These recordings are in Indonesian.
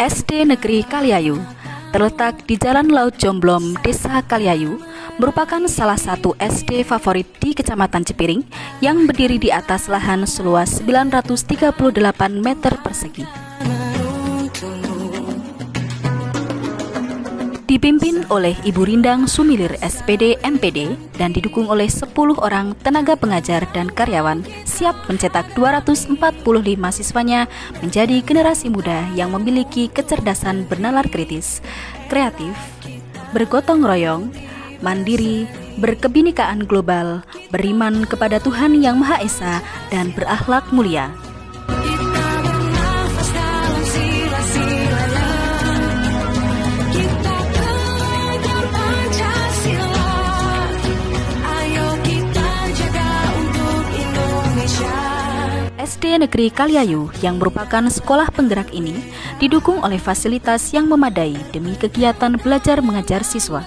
SD Negeri Kaliayu, terletak di Jalan Laut Jomblom, Desa Kaliayu, merupakan salah satu SD favorit di Kecamatan Cepiring yang berdiri di atas lahan seluas 938 meter persegi. Dipimpin oleh Ibu Rindang Sumilir SPD MPD dan didukung oleh 10 orang tenaga pengajar dan karyawan, siap mencetak 245 siswanya menjadi generasi muda yang memiliki kecerdasan bernalar kritis, kreatif, bergotong royong, mandiri, berkebinekaan global, beriman kepada Tuhan Yang Maha Esa, dan berakhlak mulia. SD Negeri Kaliayu yang merupakan sekolah penggerak ini didukung oleh fasilitas yang memadai demi kegiatan belajar mengajar siswa.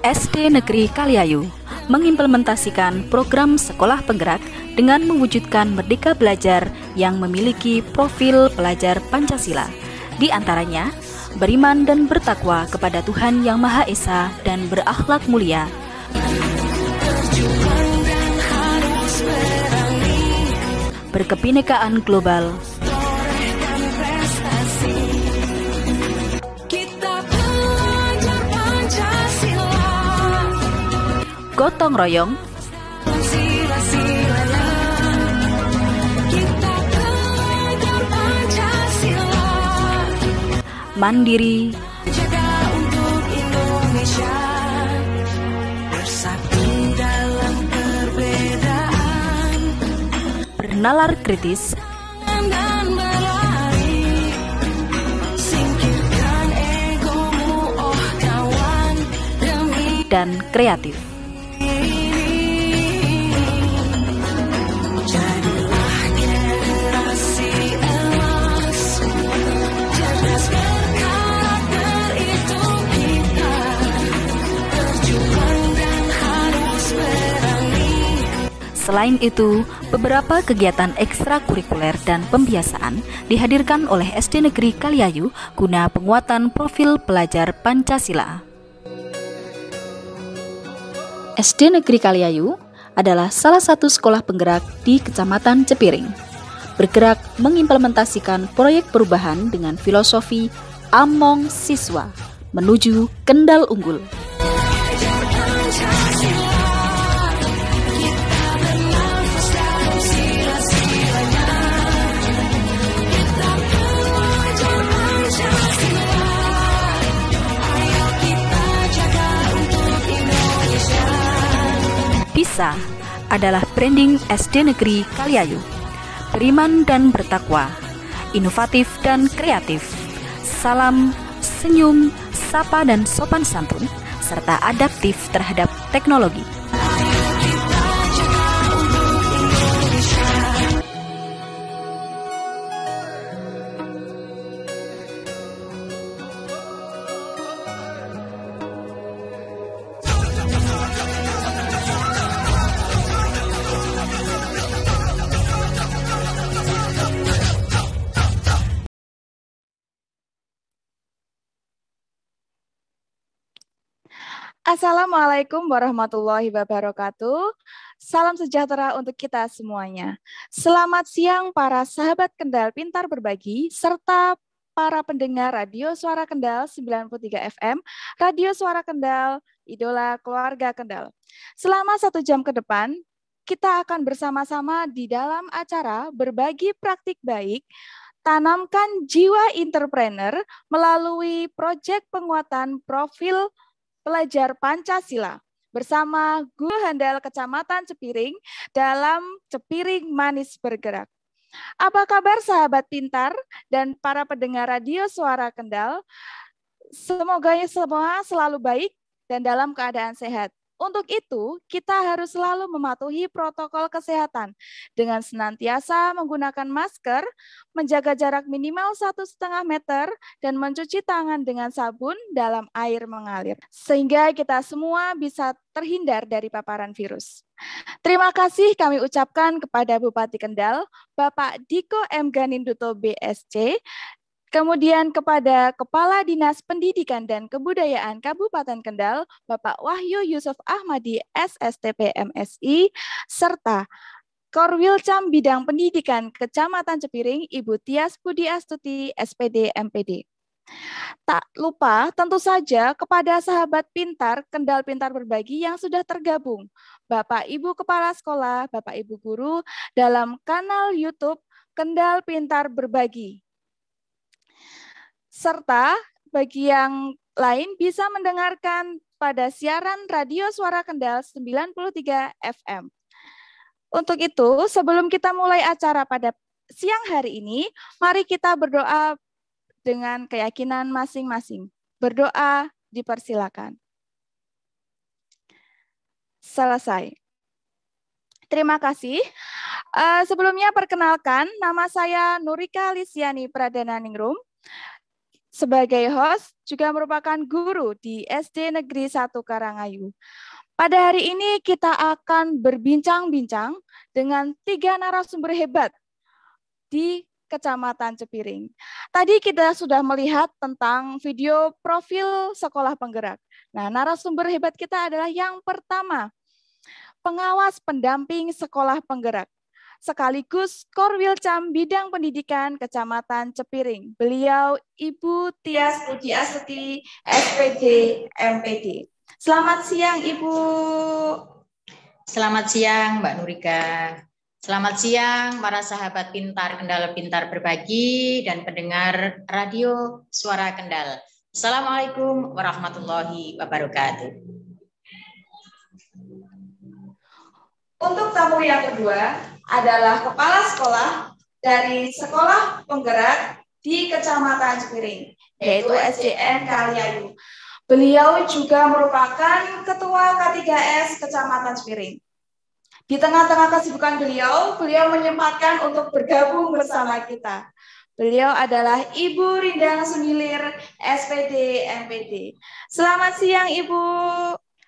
SD Negeri Kaliayu mengimplementasikan program sekolah penggerak dengan mewujudkan Merdeka Belajar yang memiliki profil pelajar Pancasila, di antaranya beriman dan bertakwa kepada Tuhan Yang Maha Esa dan berakhlak mulia, berkebinekaan global, gotong royong, mandiri, bernalar kritis, dan kreatif. Selain itu, beberapa kegiatan ekstrakurikuler dan pembiasaan dihadirkan oleh SD Negeri Kaliayu guna penguatan profil pelajar Pancasila. SD Negeri Kaliayu adalah salah satu sekolah penggerak di Kecamatan Cepiring, bergerak mengimplementasikan proyek perubahan dengan filosofi Among Siswa menuju Kendal Unggul. PISA adalah branding SD Negeri Kaliayu, beriman dan bertakwa, inovatif dan kreatif, salam, senyum, sapa dan sopan santun, serta adaptif terhadap teknologi. Assalamualaikum warahmatullahi wabarakatuh. Salam sejahtera untuk kita semuanya. Selamat siang para sahabat Kendal Pintar Berbagi, serta para pendengar Radio Suara Kendal 93 FM, Radio Suara Kendal, Idola Keluarga Kendal. Selama 1 jam ke depan, kita akan bersama-sama di dalam acara Berbagi Praktik Baik, Tanamkan Jiwa Entrepreneur melalui proyek penguatan profil pelajar Pancasila bersama Guru Handal Kecamatan Cepiring dalam Cepiring Manis Bergerak. Apa kabar sahabat pintar dan para pendengar Radio Suara Kendal? Semoga semua selalu baik dan dalam keadaan sehat. Untuk itu, kita harus selalu mematuhi protokol kesehatan dengan senantiasa menggunakan masker, menjaga jarak minimal 1,5 meter, dan mencuci tangan dengan sabun dalam air mengalir. Sehingga kita semua bisa terhindar dari paparan virus. Terima kasih kami ucapkan kepada Bupati Kendal, Bapak Diko M. Ganinduto BSC, kemudian kepada Kepala Dinas Pendidikan dan Kebudayaan Kabupaten Kendal, Bapak Wahyu Yusuf Ahmadi SSTP MSI, serta Korwilcam Bidang Pendidikan Kecamatan Cepiring, Ibu Tias Budi Astuti SPD MPD. Tak lupa tentu saja kepada sahabat pintar Kendal Pintar Berbagi yang sudah tergabung, Bapak Ibu Kepala Sekolah, Bapak Ibu Guru dalam kanal YouTube Kendal Pintar Berbagi. Serta bagi yang lain bisa mendengarkan pada siaran Radio Suara Kendal 93 FM. Untuk itu, sebelum kita mulai acara pada siang hari ini, mari kita berdoa dengan keyakinan masing-masing. Berdoa dipersilakan. Selesai. Terima kasih. Sebelumnya perkenalkan, nama saya Nurika Lisiani Pradana Ningrum. Sebagai host, juga merupakan guru di SD Negeri 1 Karangayu. Pada hari ini kita akan berbincang-bincang dengan 3 narasumber hebat di Kecamatan Cepiring. Tadi kita sudah melihat tentang video profil sekolah penggerak. Nah, narasumber hebat kita adalah yang pertama, pengawas pendamping sekolah penggerak, sekaligus Korwilcam Bidang Pendidikan Kecamatan Cepiring. Beliau Ibu Tias Budi Astuti, SPD MPD. Selamat siang, Ibu. Selamat siang, Mbak Nurika. Selamat siang, para sahabat pintar Kendal Pintar Berbagi dan pendengar Radio Suara Kendal. Assalamualaikum warahmatullahi wabarakatuh. Untuk tamu yang kedua adalah kepala sekolah dari Sekolah Penggerak di Kecamatan Cepiring, yaitu SDN Kaliayu. Beliau juga merupakan Ketua K3S Kecamatan Cepiring. Di tengah-tengah kesibukan beliau menyempatkan untuk bergabung bersama kita. Beliau adalah Ibu Rindang Sumilir, SPD MPD. Selamat siang, Ibu.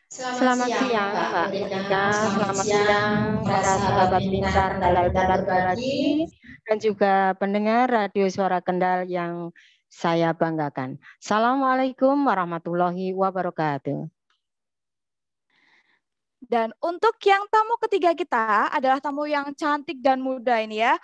Selamat siang, Mbak Rika. Selamat siang, para sahabat pintar Kendal Pintar Berbagi dan juga pendengar Radio Suara Kendal yang saya banggakan. Assalamualaikum warahmatullahi wabarakatuh. Dan untuk yang tamu ketiga kita adalah tamu yang cantik dan muda ini ya.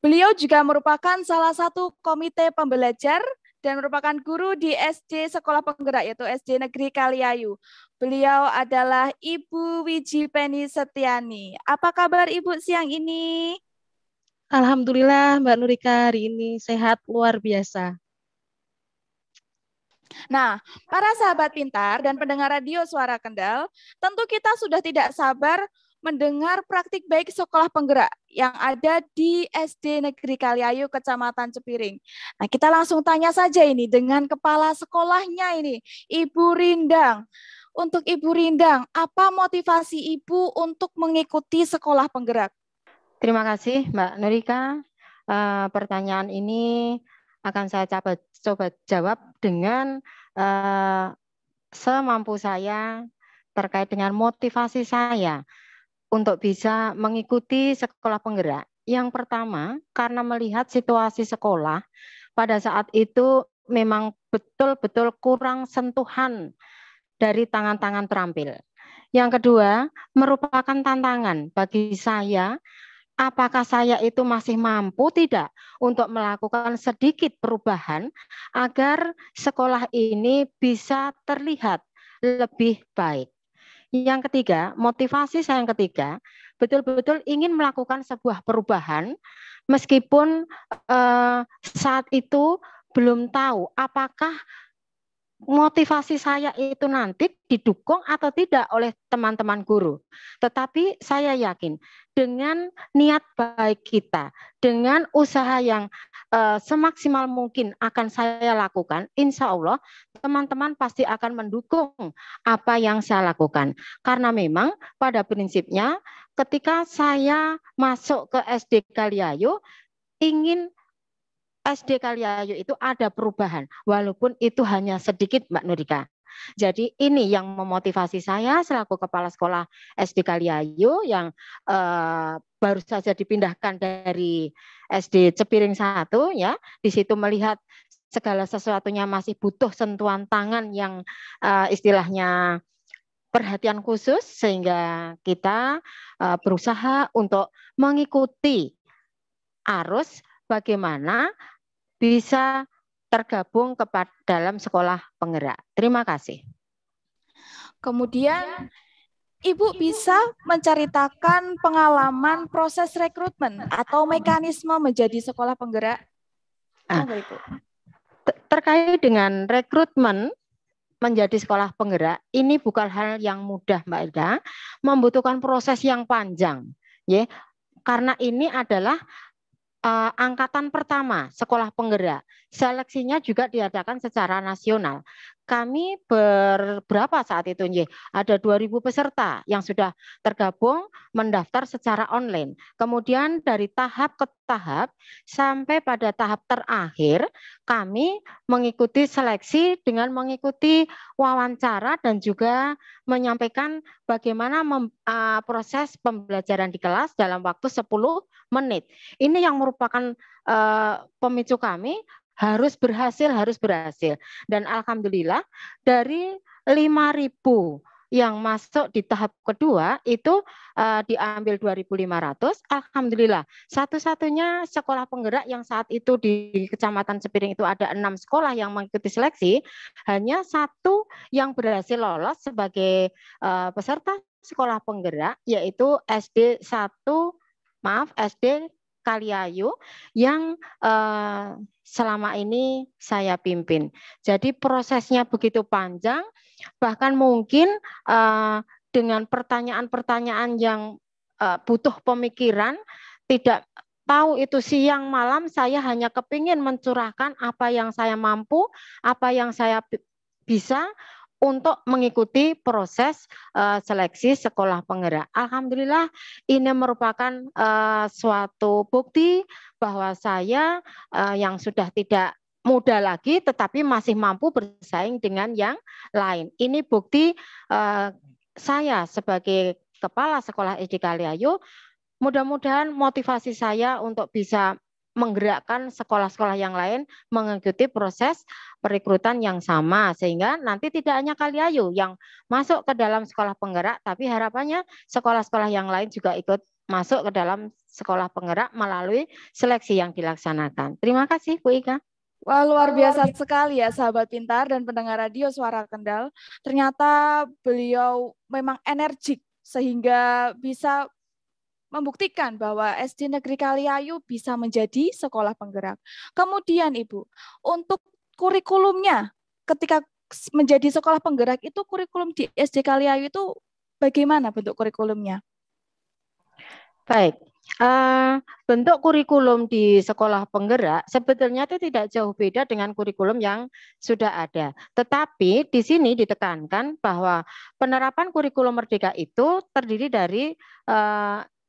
Beliau juga merupakan salah satu komite pembelajar dan merupakan guru di SD Sekolah Penggerak, yaitu SD Negeri Kaliayu. Beliau adalah Ibu Wiji Penny Setiani. Apa kabar Ibu siang ini? Alhamdulillah Mbak Nurika, hari ini sehat luar biasa. Nah, para sahabat pintar dan pendengar Radio Suara Kendal, tentu kita sudah tidak sabar mendengar praktik baik sekolah penggerak yang ada di SD Negeri Kaliayu, Kecamatan Cepiring. Nah, kita langsung tanya saja ini dengan kepala sekolahnya ini, Ibu Rindang. Untuk Ibu Rindang, apa motivasi Ibu untuk mengikuti sekolah penggerak? Terima kasih Mbak Nurika. Pertanyaan ini akan saya coba jawab dengan semampu saya terkait dengan motivasi saya untuk bisa mengikuti sekolah penggerak. Yang pertama, karena melihat situasi sekolah pada saat itu memang betul-betul kurang sentuhan dari tangan-tangan terampil. Yang kedua, merupakan tantangan bagi saya, apakah saya itu masih mampu tidak untuk melakukan sedikit perubahan agar sekolah ini bisa terlihat lebih baik. Yang ketiga, motivasi saya yang ketiga, betul-betul ingin melakukan sebuah perubahan meskipun saat itu belum tahu apakah motivasi saya itu nanti didukung atau tidak oleh teman-teman guru. Tetapi saya yakin dengan niat baik kita, dengan usaha yang semaksimal mungkin akan saya lakukan, insya Allah teman-teman pasti akan mendukung apa yang saya lakukan. Karena memang pada prinsipnya ketika saya masuk ke SD Kaliayu, ingin SD Kaliayu itu ada perubahan, walaupun itu hanya sedikit, Mbak Nurika. Jadi ini yang memotivasi saya selaku Kepala Sekolah SD Kaliayu yang baru saja dipindahkan dari SD Cepiring 1 ya. Di situ melihat segala sesuatunya masih butuh sentuhan tangan yang istilahnya perhatian khusus, sehingga kita berusaha untuk mengikuti arus bagaimana bisa tergabung dalam sekolah penggerak. Terima kasih. Kemudian Ibu bisa menceritakan pengalaman proses rekrutmen atau mekanisme menjadi sekolah penggerak? Terkait dengan rekrutmen menjadi sekolah penggerak, ini bukan hal yang mudah, Mbak Ida, membutuhkan proses yang panjang, ya. Karena ini adalah angkatan pertama sekolah penggerak. Seleksinya juga diadakan secara nasional. Kami berberapa saat itu, ada 2.000 peserta yang sudah tergabung mendaftar secara online. Kemudian dari tahap ke tahap sampai pada tahap terakhir kami mengikuti seleksi dengan mengikuti wawancara dan juga menyampaikan bagaimana proses pembelajaran di kelas dalam waktu 10 menit. Ini yang merupakan pemicu kami harus berhasil. Dan alhamdulillah dari 5.000 yang masuk di tahap kedua itu diambil 2.500. Alhamdulillah satu-satunya sekolah penggerak yang saat itu di Kecamatan Cepiring itu ada 6 sekolah yang mengikuti seleksi, hanya 1 yang berhasil lolos sebagai peserta sekolah penggerak, yaitu SD Kaliayu yang selama ini saya pimpin. Jadi prosesnya begitu panjang, bahkan mungkin dengan pertanyaan-pertanyaan yang butuh pemikiran, tidak tahu itu siang malam, saya hanya kepingin mencurahkan apa yang saya mampu, apa yang saya bisa untuk mengikuti proses seleksi sekolah penggerak. Alhamdulillah ini merupakan suatu bukti bahwa saya yang sudah tidak muda lagi tetapi masih mampu bersaing dengan yang lain. Ini bukti saya sebagai Kepala Sekolah SD Kaliayu, mudah-mudahan motivasi saya untuk bisa menggerakkan sekolah-sekolah yang lain mengikuti proses perekrutan yang sama, sehingga nanti tidak hanya Kaliayu yang masuk ke dalam sekolah penggerak, tapi harapannya sekolah-sekolah yang lain juga ikut masuk ke dalam sekolah penggerak melalui seleksi yang dilaksanakan. Terima kasih, Bu Ika. Wah, luar biasa sekali ya sahabat pintar dan pendengar radio Suara Kendal. Ternyata beliau memang energik sehingga bisa membuktikan bahwa SD Negeri Kaliayu bisa menjadi sekolah penggerak. Kemudian Ibu, untuk kurikulumnya ketika menjadi sekolah penggerak itu kurikulum di SD Kaliayu itu bagaimana bentuk kurikulumnya? Baik, bentuk kurikulum di sekolah penggerak sebetulnya itu tidak jauh beda dengan kurikulum yang sudah ada. Tetapi di sini ditekankan bahwa penerapan kurikulum merdeka itu terdiri dari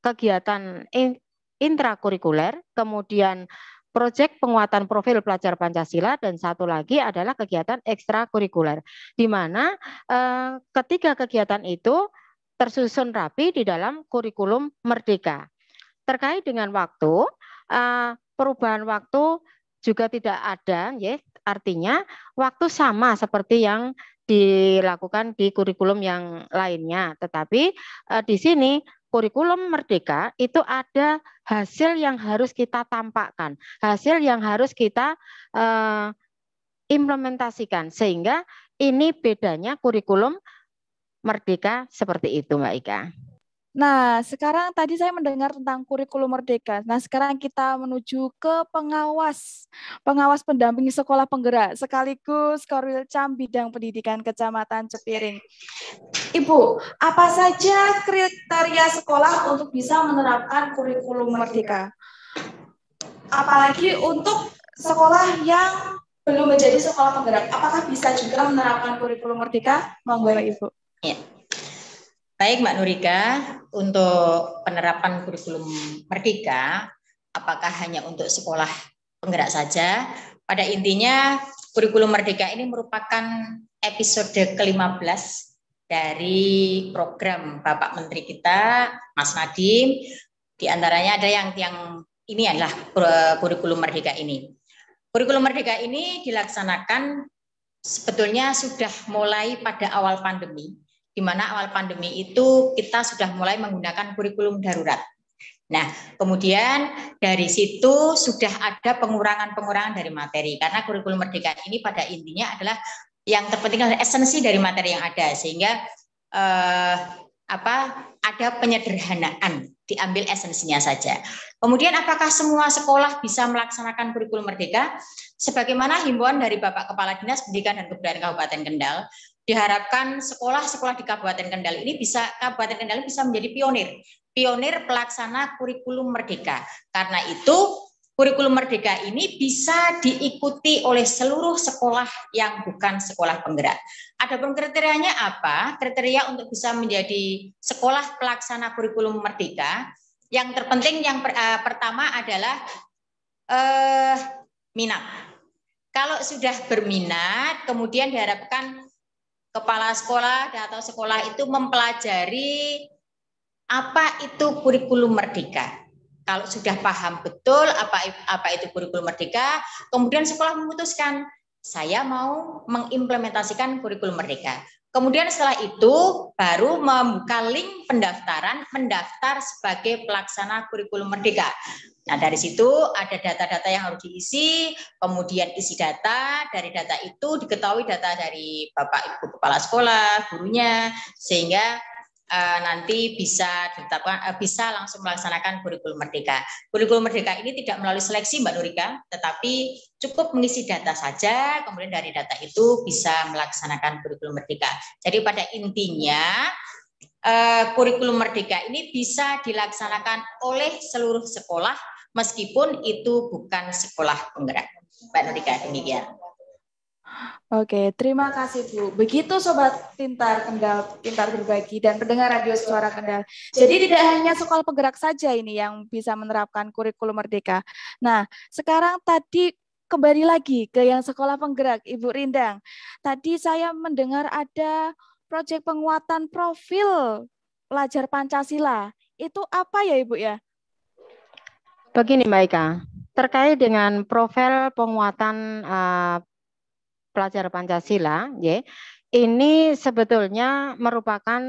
kegiatan intrakurikuler, kemudian proyek penguatan profil pelajar Pancasila, dan satu lagi adalah kegiatan ekstrakurikuler, di mana ketiga kegiatan itu tersusun rapi di dalam kurikulum merdeka. Terkait dengan waktu, perubahan waktu juga tidak ada, ya, artinya waktu sama seperti yang dilakukan di kurikulum yang lainnya, tetapi di sini kurikulum merdeka itu ada hasil yang harus kita tampakkan, hasil yang harus kita implementasikan, sehingga ini bedanya kurikulum merdeka seperti itu, Mbak Ika. Nah, sekarang tadi saya mendengar tentang kurikulum merdeka. Nah, sekarang kita menuju ke pengawas pendamping sekolah penggerak, sekaligus Korwilcam Bidang Pendidikan Kecamatan Cepiring. Ibu, apa saja kriteria sekolah untuk bisa menerapkan kurikulum merdeka? Apalagi untuk sekolah yang belum menjadi sekolah penggerak, apakah bisa juga menerapkan kurikulum merdeka? Monggo Ibu. Ya. Baik Mbak Nurika, untuk penerapan kurikulum merdeka, apakah hanya untuk sekolah penggerak saja? Pada intinya, kurikulum merdeka ini merupakan episode ke-15 dari program Bapak Menteri kita, Mas Nadiem. Di antaranya ada yang ini adalah kurikulum merdeka ini. Kurikulum merdeka ini dilaksanakan sebetulnya sudah mulai pada awal pandemi, di mana awal pandemi itu kita sudah mulai menggunakan kurikulum darurat. Nah, kemudian dari situ sudah ada pengurangan-pengurangan dari materi, karena kurikulum merdeka ini pada intinya adalah yang terpenting adalah esensi dari materi yang ada, sehingga ada penyederhanaan, diambil esensinya saja. Kemudian apakah semua sekolah bisa melaksanakan kurikulum merdeka? Sebagaimana himbauan dari Bapak Kepala Dinas Pendidikan dan Kebudayaan Kabupaten Kendal, diharapkan sekolah-sekolah di Kabupaten Kendal ini Kabupaten Kendal bisa menjadi pionir pelaksana kurikulum merdeka. Karena itu kurikulum merdeka ini bisa diikuti oleh seluruh sekolah yang bukan sekolah penggerak. Adapun kriterianya apa? Kriteria untuk bisa menjadi sekolah pelaksana kurikulum merdeka, yang terpenting yang pertama adalah minat. Kalau sudah berminat, kemudian diharapkan kepala sekolah atau sekolah itu mempelajari apa itu kurikulum merdeka. Kalau sudah paham betul apa itu kurikulum merdeka, kemudian sekolah memutuskan, saya mau mengimplementasikan kurikulum merdeka. Kemudian setelah itu baru membuka link pendaftaran, mendaftar sebagai pelaksana kurikulum merdeka. Nah, dari situ ada data-data yang harus diisi, kemudian isi data, dari data itu diketahui data dari Bapak Ibu Kepala Sekolah, gurunya, sehingga nanti bisa ditetapkan, bisa langsung melaksanakan kurikulum merdeka. Kurikulum merdeka ini tidak melalui seleksi Mbak Nurika, tetapi cukup mengisi data saja, kemudian dari data itu bisa melaksanakan kurikulum merdeka. Jadi pada intinya kurikulum merdeka ini bisa dilaksanakan oleh seluruh sekolah meskipun itu bukan sekolah penggerak. Mbak Nurika, demikian. Oke, terima kasih Bu. Begitu Sobat Pintar Kendal, Pintar Berbagi dan pendengar Radio Suara Kendal. Jadi tidak hanya sekolah penggerak saja ini yang bisa menerapkan kurikulum merdeka. Nah, sekarang tadi kembali lagi ke yang sekolah penggerak, Ibu Rindang. Tadi saya mendengar ada proyek penguatan profil pelajar Pancasila. Itu apa ya Ibu ya? Begini Mbak Ika, terkait dengan profil penguatan pelajar Pancasila, ya, ini sebetulnya merupakan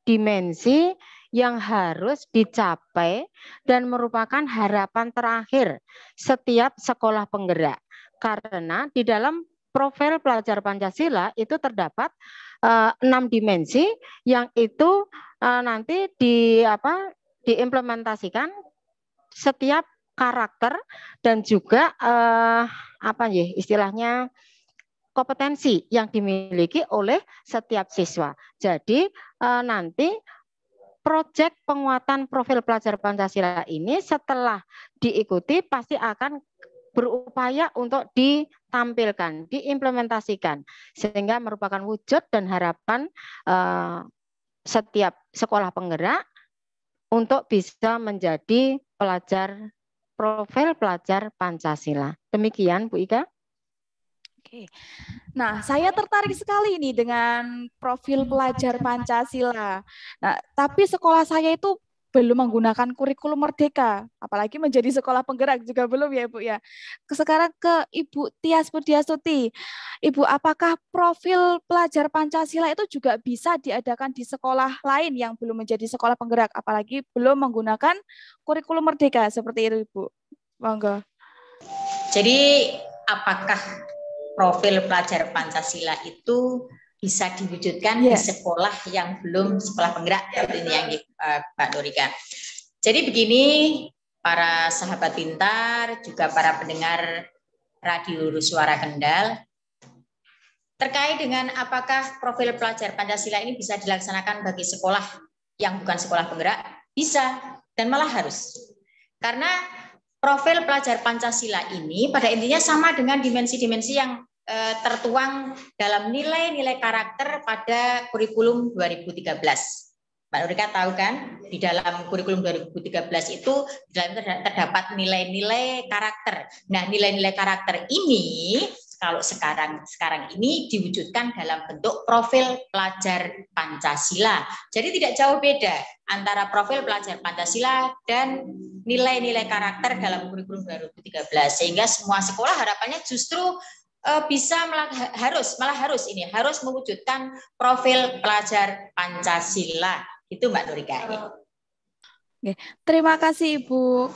dimensi yang harus dicapai dan merupakan harapan terakhir setiap sekolah penggerak. Karena di dalam profil pelajar Pancasila itu terdapat 6 dimensi yang itu nanti diimplementasikan setiap karakter dan juga istilahnya kompetensi yang dimiliki oleh setiap siswa. Jadi nanti proyek penguatan profil pelajar Pancasila ini setelah diikuti pasti akan berupaya untuk ditampilkan, diimplementasikan sehingga merupakan wujud dan harapan setiap sekolah penggerak untuk bisa menjadi profil pelajar Pancasila. Demikian Bu Ika. Oke. Nah, saya tertarik sekali nih dengan profil pelajar Pancasila. Nah, tapi sekolah saya itu belum menggunakan kurikulum merdeka, apalagi menjadi sekolah penggerak juga belum ya Bu ya. Sekarang ke Ibu Tias Pudiastuti. Ibu, apakah profil pelajar Pancasila itu juga bisa diadakan di sekolah lain yang belum menjadi sekolah penggerak, apalagi belum menggunakan kurikulum merdeka seperti itu Ibu? Monggo. Jadi apakah profil pelajar Pancasila itu bisa diwujudkan di sekolah yang belum sekolah penggerak, seperti ini yang Mbak Nurika. Jadi begini, para sahabat pintar, juga para pendengar Radio Suara Kendal, terkait dengan apakah profil pelajar Pancasila ini bisa dilaksanakan bagi sekolah yang bukan sekolah penggerak, bisa dan malah harus. Karena profil pelajar Pancasila ini pada intinya sama dengan dimensi-dimensi yang tertuang dalam nilai-nilai karakter pada kurikulum 2013. Mbak Nurika tahu kan, di dalam kurikulum 2013 itu di dalam terdapat nilai-nilai karakter. Nah, nilai-nilai karakter ini kalau sekarang ini diwujudkan dalam bentuk profil pelajar Pancasila. Jadi tidak jauh beda antara profil pelajar Pancasila dan nilai-nilai karakter dalam kurikulum 2013. Sehingga semua sekolah harapannya justru bisa harus mewujudkan profil pelajar Pancasila. Itu Mbak Nurika. Oke, terima kasih Ibu.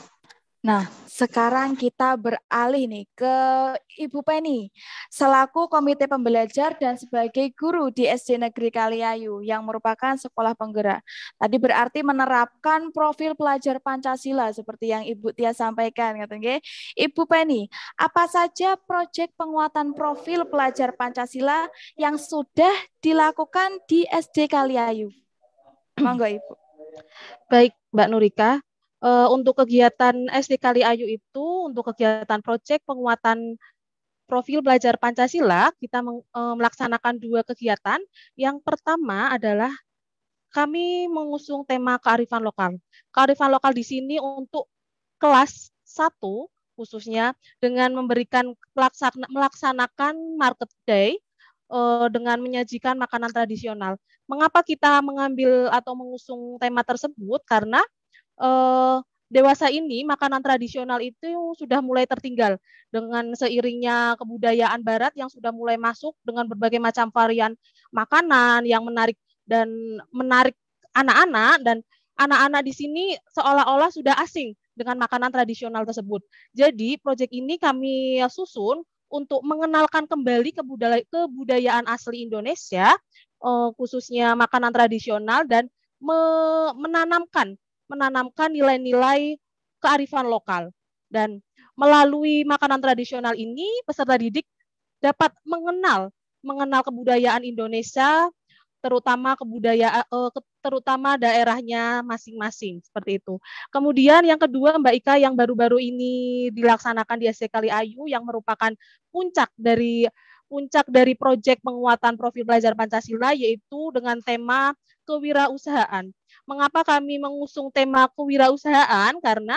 Nah, sekarang kita beralih nih ke Ibu Penny, selaku Komite Pembelajar dan sebagai guru di SD Negeri Kaliayu yang merupakan sekolah penggerak. Tadi berarti menerapkan profil pelajar Pancasila seperti yang Ibu Tia sampaikan. Ibu Penny, apa saja proyek penguatan profil pelajar Pancasila yang sudah dilakukan di SD Kaliayu? Monggo Ibu. Baik, Mbak Nurika. Untuk kegiatan SD Kaliayu itu, untuk kegiatan proyek penguatan profil belajar Pancasila, kita melaksanakan 2 kegiatan. Yang pertama adalah kami mengusung tema kearifan lokal. Kearifan lokal di sini untuk kelas 1 khususnya dengan memberikan melaksanakan market day dengan menyajikan makanan tradisional. Mengapa kita mengambil atau mengusung tema tersebut? Karena dewasa ini makanan tradisional itu sudah mulai tertinggal dengan seiringnya kebudayaan barat yang sudah mulai masuk dengan berbagai macam varian makanan yang menarik anak-anak, dan anak-anak di sini seolah-olah sudah asing dengan makanan tradisional tersebut. Jadi proyek ini kami susun untuk mengenalkan kembali kebudayaan asli Indonesia, khususnya makanan tradisional, dan menanamkan nilai-nilai kearifan lokal. Dan melalui makanan tradisional ini, peserta didik dapat mengenal kebudayaan Indonesia, terutama daerahnya masing-masing, seperti itu. Kemudian yang kedua, Mbak Ika, yang baru-baru ini dilaksanakan di SD Kaliayu yang merupakan puncak dari proyek penguatan profil belajar Pancasila, yaitu dengan tema kewirausahaan. Mengapa kami mengusung tema kewirausahaan? Karena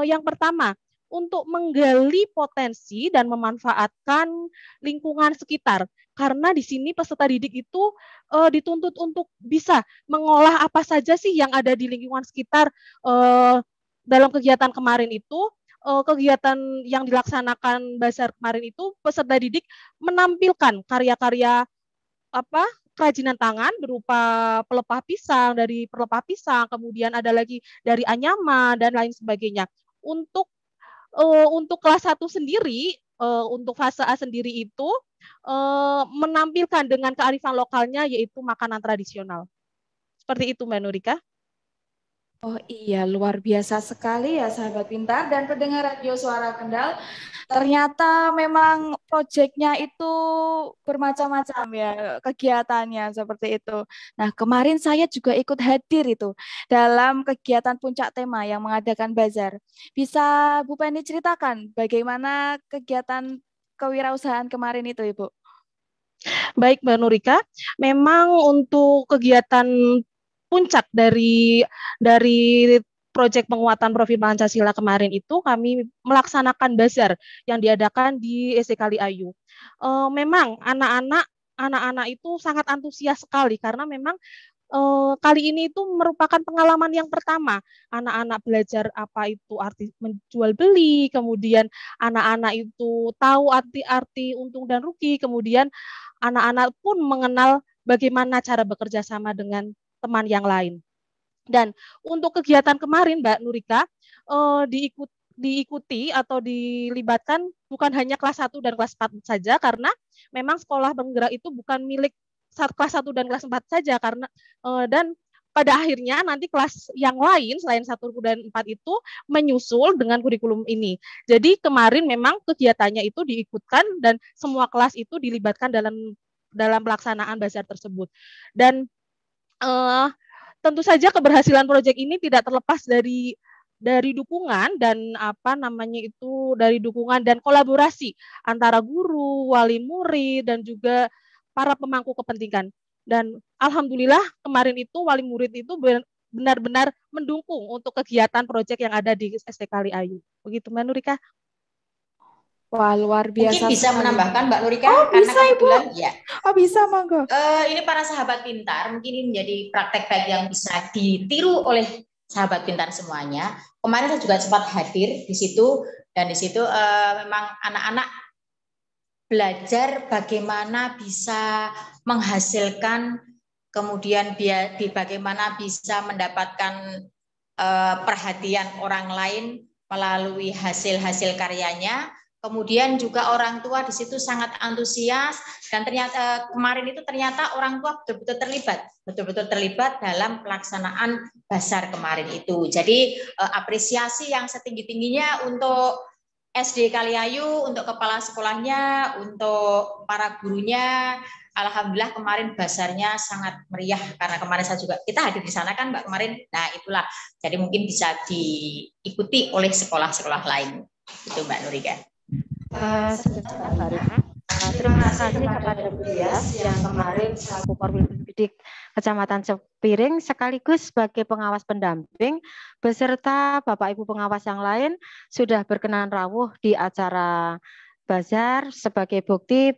yang pertama, untuk menggali potensi dan memanfaatkan lingkungan sekitar. Karena di sini peserta didik itu dituntut untuk bisa mengolah apa saja sih yang ada di lingkungan sekitar. Dalam kegiatan kemarin itu, kegiatan yang dilaksanakan Bazar kemarin itu, peserta didik menampilkan karya-karya kerajinan tangan berupa pelepah pisang, kemudian ada lagi dari anyaman dan lain sebagainya. Untuk kelas 1 sendiri, untuk fase A sendiri itu menampilkan dengan kearifan lokalnya, yaitu makanan tradisional. Seperti itu, Mbak Nurika. Oh iya, luar biasa sekali ya sahabat pintar dan pendengar Radio Suara Kendal. Ternyata memang proyeknya itu bermacam-macam ya kegiatannya seperti itu. Nah, kemarin saya juga ikut hadir itu dalam kegiatan puncak tema yang mengadakan bazar. Bisa Bu Penny ceritakan bagaimana kegiatan kewirausahaan kemarin itu, Ibu? Baik, Mbak Nurika. Memang untuk kegiatan puncak dari proyek penguatan profil Pancasila kemarin itu, kami melaksanakan bazar yang diadakan di SD Kaliayu. Memang anak-anak itu sangat antusias sekali karena memang kali ini itu merupakan pengalaman yang pertama. Anak-anak belajar apa itu arti menjual beli, kemudian anak-anak itu tahu arti untung dan rugi, kemudian anak-anak pun mengenal bagaimana cara bekerja sama dengan teman yang lain. Dan untuk kegiatan kemarin, Mbak Nurika, diikuti atau dilibatkan bukan hanya kelas 1 dan kelas 4 saja, karena memang sekolah penggerak itu bukan milik kelas 1 dan kelas 4 saja, karena dan pada akhirnya nanti kelas yang lain selain 1 dan 4 itu menyusul dengan kurikulum ini. Jadi kemarin memang kegiatannya itu diikutkan dan semua kelas itu dilibatkan dalam pelaksanaan bazar tersebut. Dan tentu saja keberhasilan proyek ini tidak terlepas dari dari dukungan dan dari dukungan dan kolaborasi antara guru, wali murid dan juga para pemangku kepentingan. Dan alhamdulillah kemarin itu wali murid itu benar-benar mendukung untuk kegiatan proyek yang ada di SD Kali Ayu. Begitu Mbak Nurika. Wah, luar biasa. Mungkin bisa menambahkan Mbak Nurika, karena bisa, kebetulan Ibu. Ya. Oh, bisa, monggo. Ini para sahabat pintar, mungkin ini menjadi praktek baik yang bisa ditiru oleh sahabat pintar semuanya. Kemarin saya juga sempat hadir di situ, dan di situ memang anak-anak belajar bagaimana bisa menghasilkan, kemudian bagaimana bisa mendapatkan perhatian orang lain melalui hasil-hasil karyanya. Kemudian juga orang tua di situ sangat antusias, dan ternyata kemarin itu ternyata orang tua betul-betul terlibat dalam pelaksanaan basar kemarin itu. Jadi apresiasi yang setinggi-tingginya untuk SD Kali Ayu, untuk kepala sekolahnya, untuk para gurunya. Alhamdulillah kemarin basarnya sangat meriah, karena kemarin kita hadir di sana kan Mbak kemarin. Nah itulah, jadi mungkin bisa diikuti oleh sekolah-sekolah lain. Itu Mbak Nurika. Terima kasih kepada Bu Dias yang kemarin selaku Korwil Pendidik Kecamatan Cepiring sekaligus sebagai pengawas pendamping beserta Bapak Ibu pengawas yang lain sudah berkenan rawuh di acara bazar sebagai bukti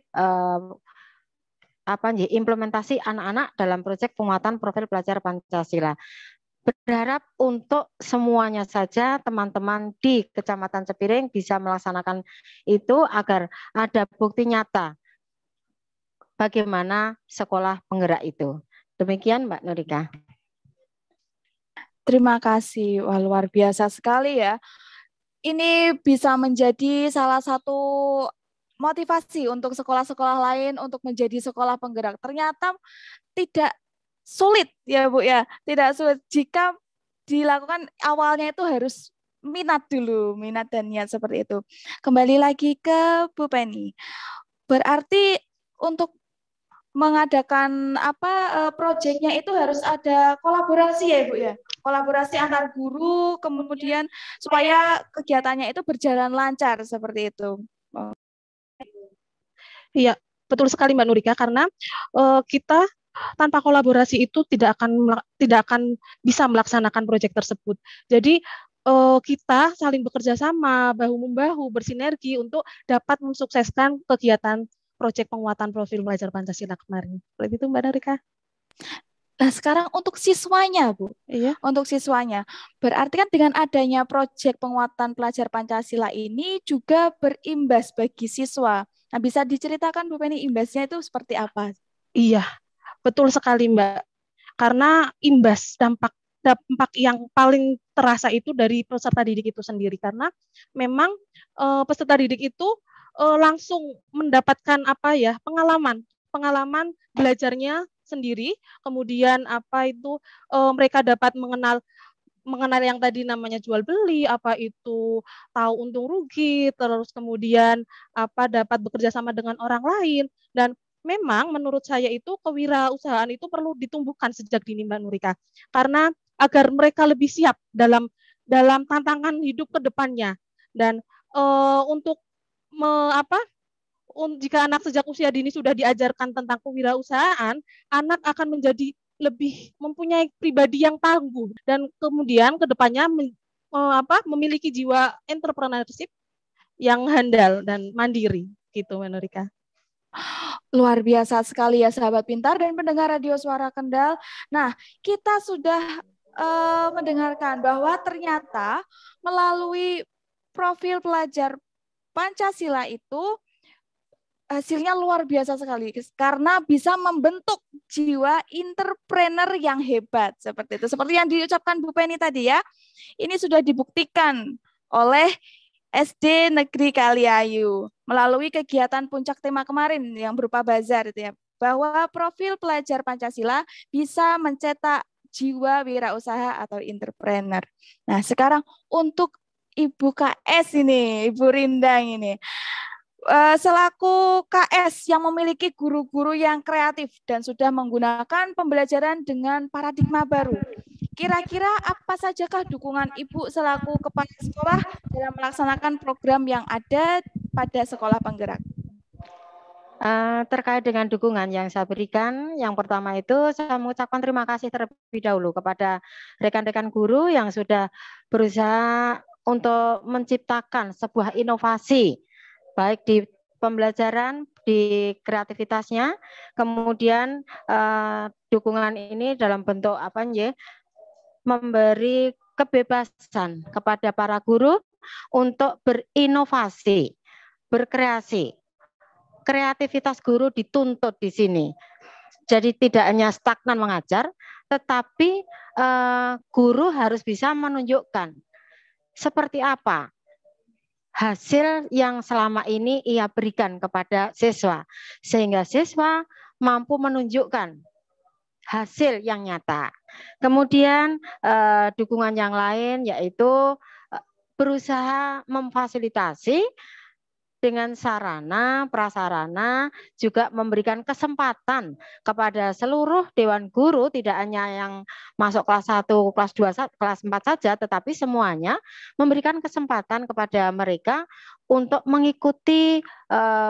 implementasi anak-anak dalam proyek penguatan profil pelajar Pancasila. Berharap untuk semuanya saja teman-teman di Kecamatan Cepiring bisa melaksanakan itu agar ada bukti nyata bagaimana sekolah penggerak itu. Demikian Mbak Nurika. Terima kasih, wah luar biasa sekali ya. Ini bisa menjadi salah satu motivasi untuk sekolah-sekolah lain untuk menjadi sekolah penggerak. Ternyata tidak sulit ya Bu ya, tidak sulit jika dilakukan awalnya itu harus minat dulu, minat dan niat seperti itu. Kembali lagi ke Bu Penny. Berarti untuk mengadakan proyeknya itu harus ada kolaborasi ya Bu ya, kolaborasi antar guru, kemudian supaya kegiatannya itu berjalan lancar seperti itu. Iya, betul sekali Mbak Nurika, karena kita tanpa kolaborasi itu tidak akan bisa melaksanakan proyek tersebut. Jadi kita saling bekerja sama, bahu-membahu, bersinergi untuk dapat mensukseskan kegiatan proyek penguatan profil pelajar Pancasila kemarin. Seperti itu Mbak Nurika. Nah sekarang untuk siswanya Bu, iya. Untuk siswanya, berarti kan dengan adanya proyek penguatan pelajar Pancasila ini juga berimbas bagi siswa. Nah bisa diceritakan Bu Penny imbasnya itu seperti apa? Iya. Betul sekali Mbak, karena imbas dampak yang paling terasa itu dari peserta didik itu sendiri, karena memang peserta didik itu langsung mendapatkan pengalaman belajarnya sendiri, kemudian mereka dapat mengenal yang tadi namanya jual beli, tahu untung rugi, terus kemudian dapat bekerja sama dengan orang lain. Dan memang menurut saya itu kewirausahaan itu perlu ditumbuhkan sejak dini Mbak Nurika, karena agar mereka lebih siap dalam tantangan hidup ke depannya. Dan jika anak sejak usia dini sudah diajarkan tentang kewirausahaan, anak akan menjadi lebih mempunyai pribadi yang tangguh dan kemudian ke depannya memiliki jiwa entrepreneurship yang handal dan mandiri gitu Mbak Nurika. Luar biasa sekali ya sahabat pintar dan pendengar Radio Suara Kendal. Nah, kita sudah mendengarkan bahwa ternyata melalui profil pelajar Pancasila itu hasilnya luar biasa sekali karena bisa membentuk jiwa entrepreneur yang hebat seperti itu. Seperti yang diucapkan Bu Penny tadi ya. Ini sudah dibuktikan oleh SD Negeri Kali Ayu melalui kegiatan puncak tema kemarin yang berupa bazar itu ya, bahwa profil pelajar Pancasila bisa mencetak jiwa wirausaha atau entrepreneur. Nah, sekarang untuk Ibu KS ini, Ibu Rindang ini, selaku KS yang memiliki guru-guru yang kreatif dan sudah menggunakan pembelajaran dengan paradigma baru. kira-kira apa sajakah dukungan Ibu selaku kepala sekolah dalam melaksanakan program yang ada pada sekolah penggerak? Terkait dengan dukungan yang saya berikan, yang pertama itu saya mengucapkan terima kasih terlebih dahulu kepada rekan-rekan guru yang sudah berusaha untuk menciptakan sebuah inovasi, baik di pembelajaran, di kreativitasnya, kemudian dukungan ini dalam bentuk apa ya, memberi kebebasan kepada para guru untuk berinovasi, berkreasi. Kreativitas guru dituntut di sini. Jadi tidak hanya stagnan mengajar, tetapi guru harus bisa menunjukkan seperti apa hasil yang selama ini ia berikan kepada siswa, sehingga siswa mampu menunjukkan hasil yang nyata. Kemudian dukungan yang lain yaitu berusaha memfasilitasi dengan sarana, prasarana, juga memberikan kesempatan kepada seluruh dewan guru, tidak hanya yang masuk kelas 1, kelas 2, kelas 4 saja, tetapi semuanya memberikan kesempatan kepada mereka untuk mengikuti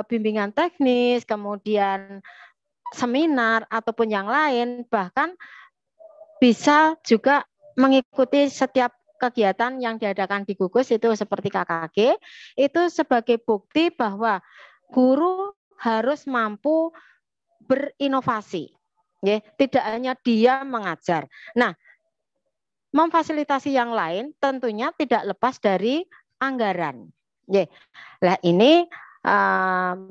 bimbingan teknis, kemudian seminar, ataupun yang lain, bahkan bisa juga mengikuti setiap kegiatan yang diadakan di gugus itu seperti KKG, itu sebagai bukti bahwa guru harus mampu berinovasi, ya, tidak hanya dia mengajar. Nah, memfasilitasi yang lain tentunya tidak lepas dari anggaran. Ya, lah ini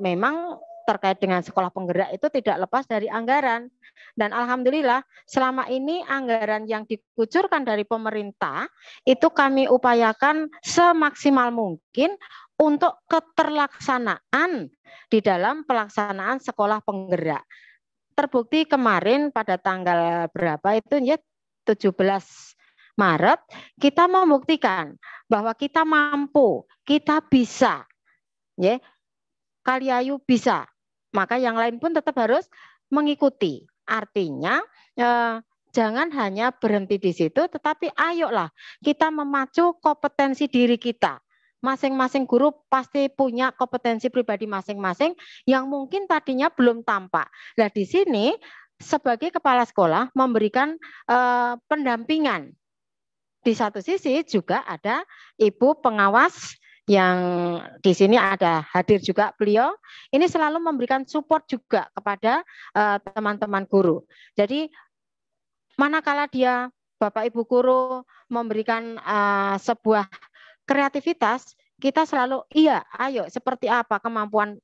memang terkait dengan sekolah penggerak itu tidak lepas dari anggaran. Dan alhamdulillah selama ini anggaran yang dikucurkan dari pemerintah itu kami upayakan semaksimal mungkin untuk keterlaksanaan di dalam pelaksanaan sekolah penggerak. Terbukti kemarin pada tanggal berapa itu ya, 17 Maret kita membuktikan bahwa kita mampu, kita bisa, ya, Kaliayu bisa. Maka yang lain pun tetap harus mengikuti. Artinya jangan hanya berhenti di situ, tetapi ayolah kita memacu kompetensi diri kita. Masing-masing guru pasti punya kompetensi pribadi masing-masing yang mungkin tadinya belum tampak. Nah, di sini sebagai kepala sekolah memberikan pendampingan. Di satu sisi juga ada ibu pengawas yang di sini ada hadir juga beliau, ini selalu memberikan support juga kepada teman-teman guru. Jadi manakala dia Bapak Ibu guru memberikan sebuah kreativitas, kita selalu iya, ayo seperti apa kemampuan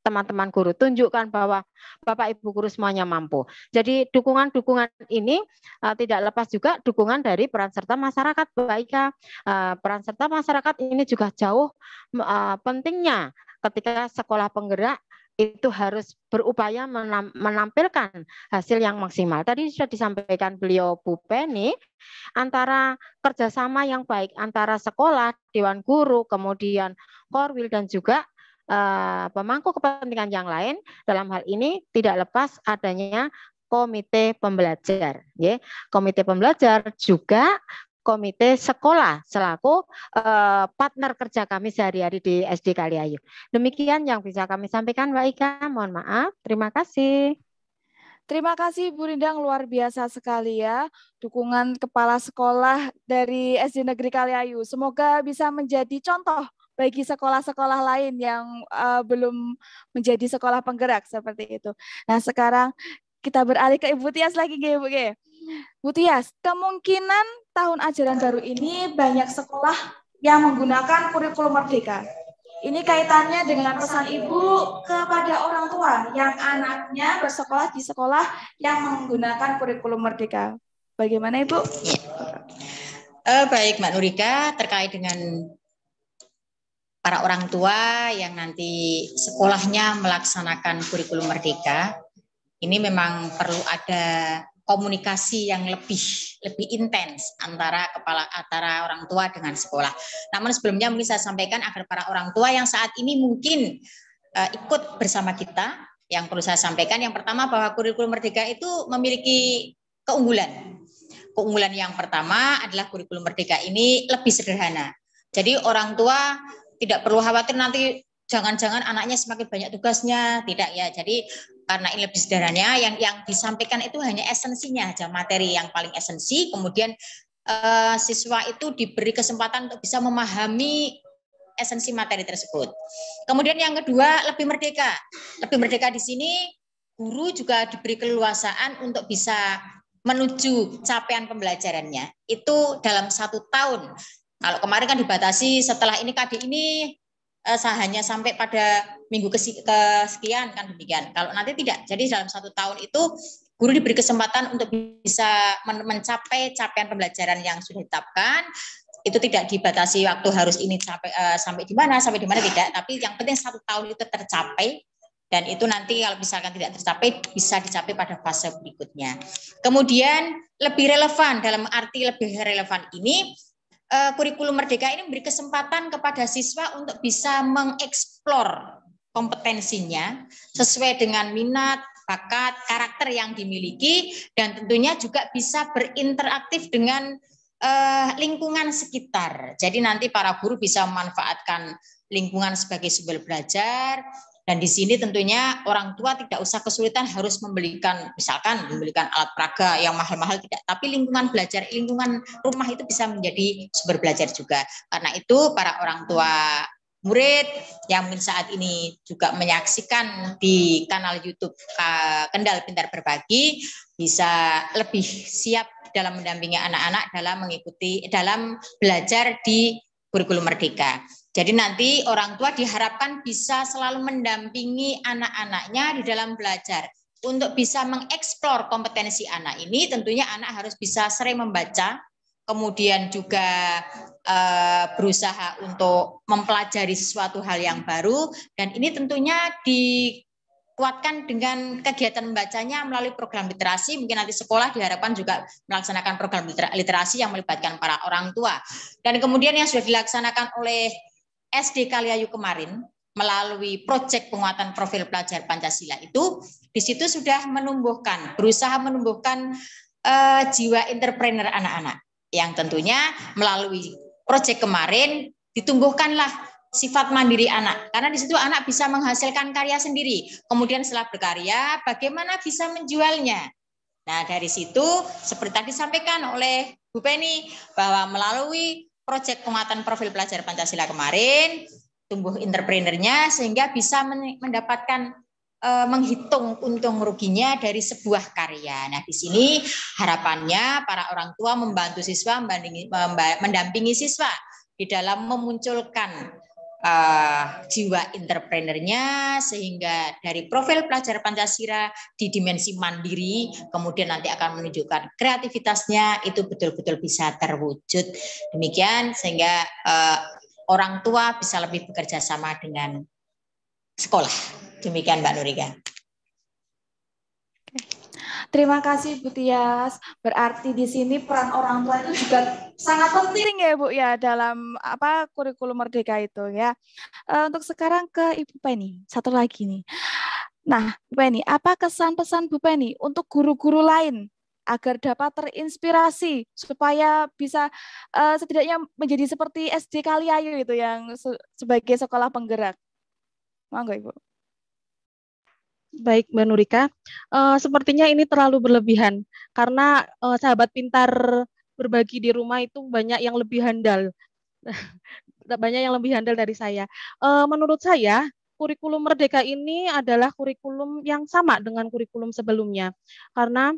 teman-teman guru, tunjukkan bahwa Bapak Ibu guru semuanya mampu. Jadi dukungan-dukungan ini tidak lepas juga dukungan dari peran serta masyarakat, Mbak Ika. Peran serta masyarakat ini juga jauh pentingnya ketika sekolah penggerak itu harus berupaya menampilkan hasil yang maksimal. Tadi sudah disampaikan beliau Bu Penny, antara kerjasama yang baik antara sekolah, dewan guru, kemudian Korwil dan juga pemangku kepentingan yang lain, dalam hal ini tidak lepas adanya komite pembelajar, ya. Komite pembelajar juga komite sekolah selaku partner kerja kami sehari-hari di SD Kaliayu. Demikian yang bisa kami sampaikan, Mbak Ika. Mohon maaf. Terima kasih. Terima kasih Bu Rindang, luar biasa sekali ya dukungan kepala sekolah dari SD Negeri Kaliayu. Semoga bisa menjadi contoh bagi sekolah-sekolah lain yang belum menjadi sekolah penggerak seperti itu. Nah, sekarang kita beralih ke Ibu Tias lagi, Bu. Bu Tias, kemungkinan tahun ajaran baru ini banyak sekolah yang menggunakan kurikulum merdeka. Ini kaitannya dengan pesan Ibu kepada orang tua yang anaknya bersekolah di sekolah yang menggunakan kurikulum merdeka. Bagaimana, Ibu? Baik, Mbak Nurika, terkait dengan para orang tua yang nanti sekolahnya melaksanakan kurikulum merdeka, ini memang perlu ada komunikasi yang lebih intens antara orang tua dengan sekolah. Namun sebelumnya mungkin saya sampaikan agar para orang tua yang saat ini mungkin ikut bersama kita, yang perlu saya sampaikan yang pertama bahwa kurikulum merdeka itu memiliki keunggulan. keunggulan yang pertama adalah kurikulum Merdeka ini lebih sederhana. Jadi orang tua tidak perlu khawatir nanti jangan-jangan anaknya semakin banyak tugasnya, tidak ya. Jadi karena ini lebih sederhana, yang disampaikan itu hanya esensinya aja, materi yang paling esensi, kemudian siswa itu diberi kesempatan untuk bisa memahami esensi materi tersebut. Kemudian yang kedua, lebih merdeka. Lebih merdeka di sini, guru juga diberi keleluasaan untuk bisa menuju capaian pembelajarannya. Itu dalam 1 tahun. Kalau kemarin kan dibatasi setelah ini KD ini hanya sampai pada minggu kesekian kan demikian. Kalau nanti tidak, jadi dalam 1 tahun itu guru diberi kesempatan untuk bisa mencapai capaian pembelajaran yang sudah ditetapkan. Itu tidak dibatasi waktu harus ini sampai di mana tidak. Tapi yang penting 1 tahun itu tercapai. Dan itu nanti kalau misalkan tidak tercapai bisa dicapai pada fase berikutnya. Kemudian lebih relevan, dalam arti lebih relevan ini kurikulum Merdeka ini memberi kesempatan kepada siswa untuk bisa mengeksplor kompetensinya sesuai dengan minat, bakat, karakter yang dimiliki, dan tentunya juga bisa berinteraktif dengan lingkungan sekitar. Jadi nanti para guru bisa memanfaatkan lingkungan sebagai sumber belajar. Dan di sini tentunya orang tua tidak usah kesulitan harus membelikan alat peraga yang mahal-mahal, tidak. Tapi lingkungan belajar, lingkungan rumah itu bisa menjadi sumber belajar juga. Karena itu para orang tua murid yang mungkin saat ini juga menyaksikan di kanal YouTube Kendal Pintar Berbagi bisa lebih siap dalam mendampingi anak-anak dalam belajar di kurikulum Merdeka. Jadi nanti orang tua diharapkan bisa selalu mendampingi anak-anaknya di dalam belajar. Untuk bisa mengeksplor kompetensi anak ini, tentunya anak harus bisa sering membaca, kemudian juga berusaha untuk mempelajari sesuatu hal yang baru, dan ini tentunya dikuatkan dengan kegiatan membacanya melalui program literasi. Mungkin nanti sekolah diharapkan juga melaksanakan program literasi yang melibatkan para orang tua. Dan kemudian yang sudah dilaksanakan oleh SD Kaliayu kemarin melalui proyek penguatan profil pelajar Pancasila itu, di situ sudah berusaha menumbuhkan jiwa entrepreneur anak-anak, yang tentunya melalui proyek kemarin ditumbuhkanlah sifat mandiri anak, karena di situ anak bisa menghasilkan karya sendiri. Kemudian setelah berkarya, bagaimana bisa menjualnya. Nah, dari situ seperti tadi disampaikan oleh Bu Penny bahwa melalui proyek penguatan profil pelajar Pancasila kemarin, tumbuh entrepreneurnya sehingga bisa mendapatkan menghitung untung ruginya dari sebuah karya. Nah, di sini harapannya para orang tua membantu siswa, mendampingi siswa di dalam memunculkan jiwa entrepreneurnya, sehingga dari profil pelajar Pancasila di dimensi mandiri, kemudian nanti akan menunjukkan kreativitasnya itu betul-betul bisa terwujud. Demikian sehingga orang tua bisa lebih bekerja sama dengan sekolah. Demikian Mbak Nurika. Terima kasih Bu Tias. Berarti di sini peran orang tua itu juga sangat penting ya Bu ya dalam kurikulum Merdeka itu ya. Untuk sekarang ke Ibu Penny, satu lagi nih. Nah, Bu Penny, apa kesan pesan Bu Penny untuk guru-guru lain agar dapat terinspirasi supaya bisa setidaknya menjadi seperti SD Kaliayu itu yang sebagai sekolah penggerak? Monggo Ibu. Baik Mbak Nurika, sepertinya ini terlalu berlebihan karena sahabat pintar berbagi di rumah itu banyak yang lebih handal, dari saya. Menurut saya kurikulum Merdeka ini adalah kurikulum yang sama dengan kurikulum sebelumnya, karena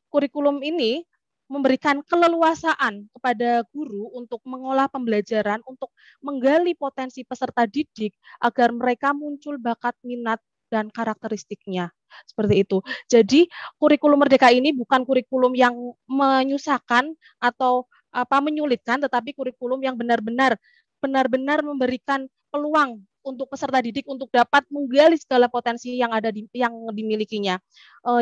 kurikulum ini memberikan keleluasaan kepada guru untuk mengolah pembelajaran, untuk menggali potensi peserta didik agar mereka muncul bakat, minat, dan karakteristiknya. Seperti itu. Jadi kurikulum Merdeka ini bukan kurikulum yang menyusahkan atau menyulitkan, tetapi kurikulum yang benar-benar memberikan peluang untuk peserta didik untuk dapat menggali segala potensi yang dimilikinya.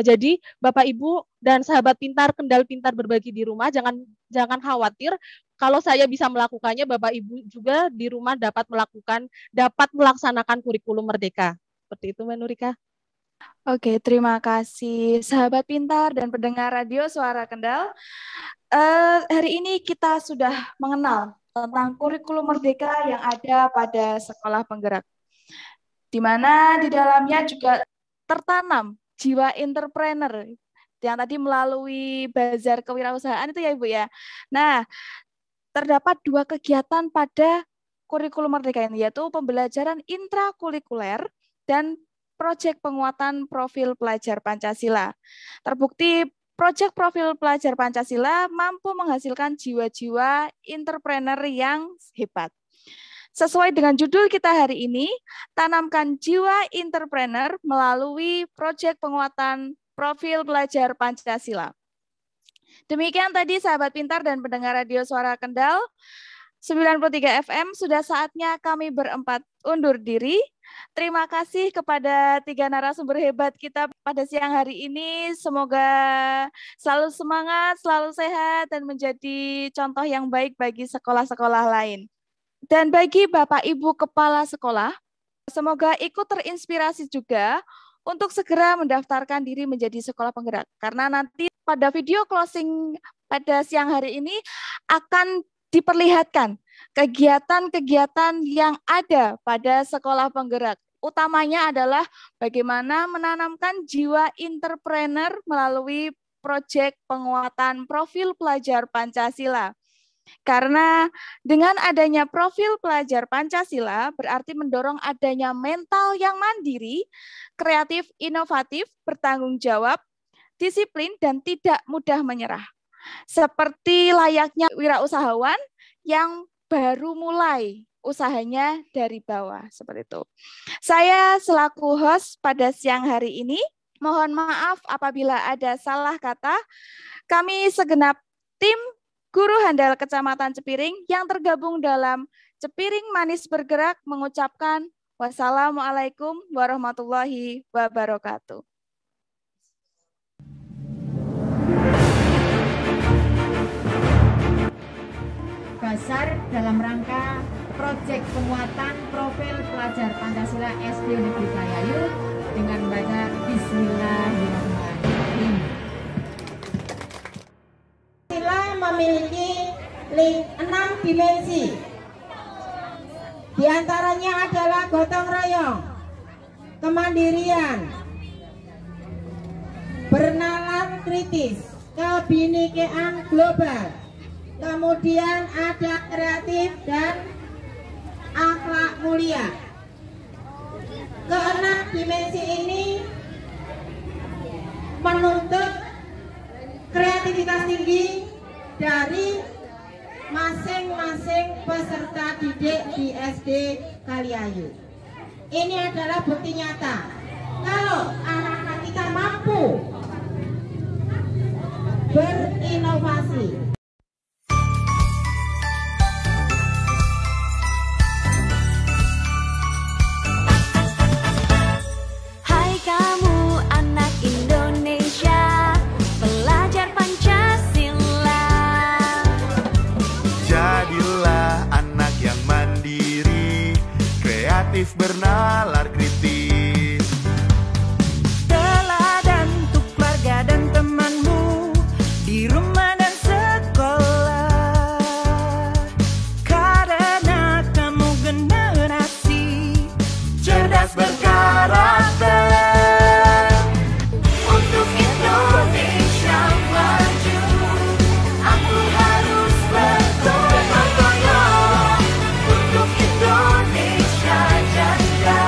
Jadi Bapak Ibu dan sahabat pintar Kendal Pintar Berbagi di rumah, jangan khawatir. Kalau saya bisa melakukannya, Bapak Ibu juga di rumah dapat melaksanakan kurikulum Merdeka. Seperti itu Mbak Nurika. Oke, terima kasih sahabat pintar dan pendengar Radio Suara Kendal. Hari ini kita sudah mengenal tentang kurikulum merdeka yang ada pada sekolah penggerak, di mana di dalamnya juga tertanam jiwa entrepreneur yang tadi melalui bazar kewirausahaan itu ya Ibu ya. Nah, terdapat 2 kegiatan pada kurikulum merdeka ini, yaitu pembelajaran intrakurikuler dan proyek penguatan profil pelajar Pancasila. Terbukti proyek profil pelajar Pancasila mampu menghasilkan jiwa-jiwa entrepreneur yang hebat. Sesuai dengan judul kita hari ini, tanamkan jiwa entrepreneur melalui proyek penguatan profil pelajar Pancasila. Demikian tadi sahabat pintar dan pendengar Radio Suara Kendal 93 FM, sudah saatnya kami berempat undur diri. Terima kasih kepada 3 narasumber hebat kita pada siang hari ini. Semoga selalu semangat, selalu sehat, dan menjadi contoh yang baik bagi sekolah-sekolah lain. Dan bagi Bapak Ibu Kepala Sekolah, semoga ikut terinspirasi juga untuk segera mendaftarkan diri menjadi sekolah penggerak. Karena nanti pada video closing pada siang hari ini akan diperlihatkan kegiatan-kegiatan yang ada pada sekolah penggerak. Utamanya adalah bagaimana menanamkan jiwa entrepreneur melalui proyek penguatan profil pelajar Pancasila. Karena dengan adanya profil pelajar Pancasila berarti mendorong adanya mental yang mandiri, kreatif, inovatif, bertanggung jawab, disiplin, dan tidak mudah menyerah. Seperti layaknya wirausahawan yang baru mulai usahanya dari bawah, seperti itu. Saya selaku host pada siang hari ini, mohon maaf apabila ada salah kata. Kami segenap tim Guru Handal Kecamatan Cepiring yang tergabung dalam Cepiring Manis Bergerak mengucapkan wassalamualaikum warahmatullahi wabarakatuh. Dasar dalam rangka proyek penguatan profil pelajar Pancasila SD Negeri Kayayu dengan membaca Bismillahirrahmanirrahim. Pancasila memiliki 6 dimensi. Di antaranya adalah gotong royong, kemandirian, bernalar kritis, kebinekaan global. Kemudian ada kreatif dan akhlak mulia. Keenam dimensi ini menuntut kreativitas tinggi dari masing-masing peserta didik di SD Kaliayu. Ini adalah bukti nyata kalau anak-anak kita mampu berinovasi. Bernalar kritis, teladan untuk keluarga dan temanmu di rumah dan sekolah. Karena kamu generasi cerdas berkarakter untuk Indonesia maju. Aku harus bergotong royong untuk Indonesia jaya.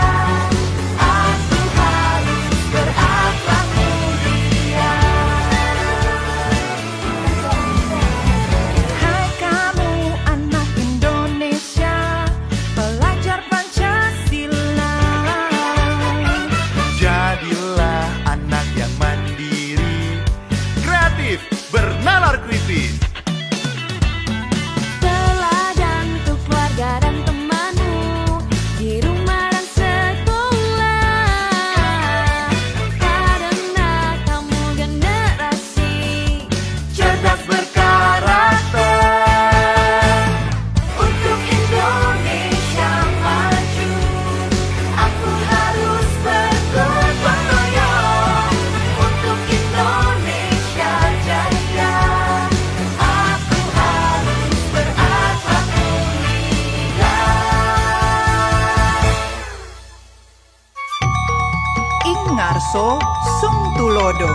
Karso Sung Tulodo.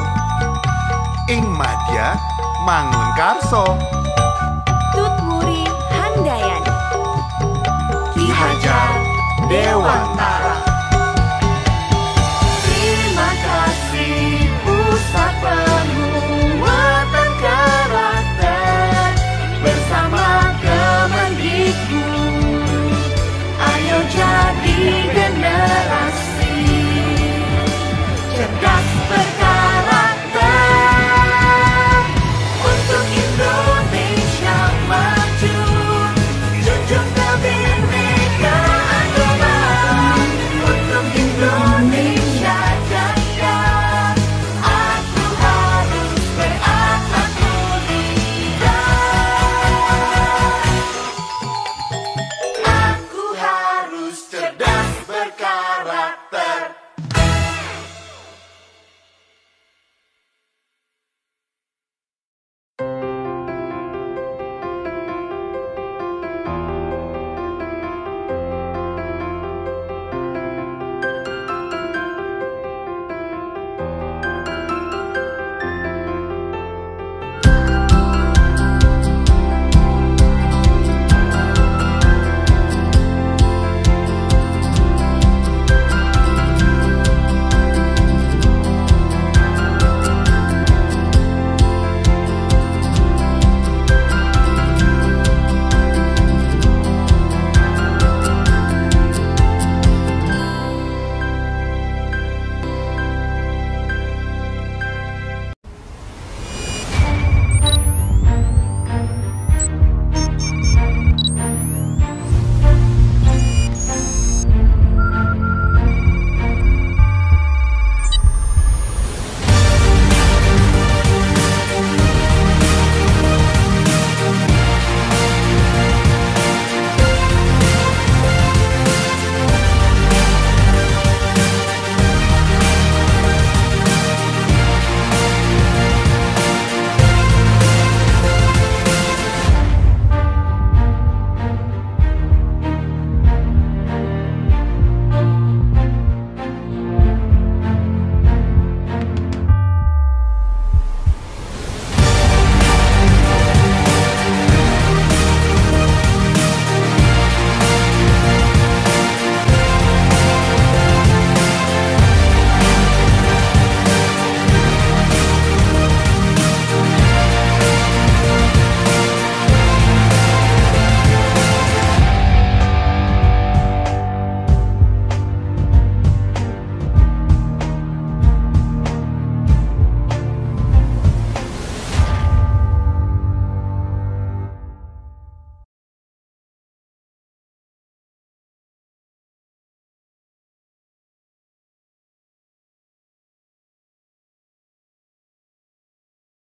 Ing Madya Mangun Karso. Tutwuri Handayani. Ki Hajar Dewantara.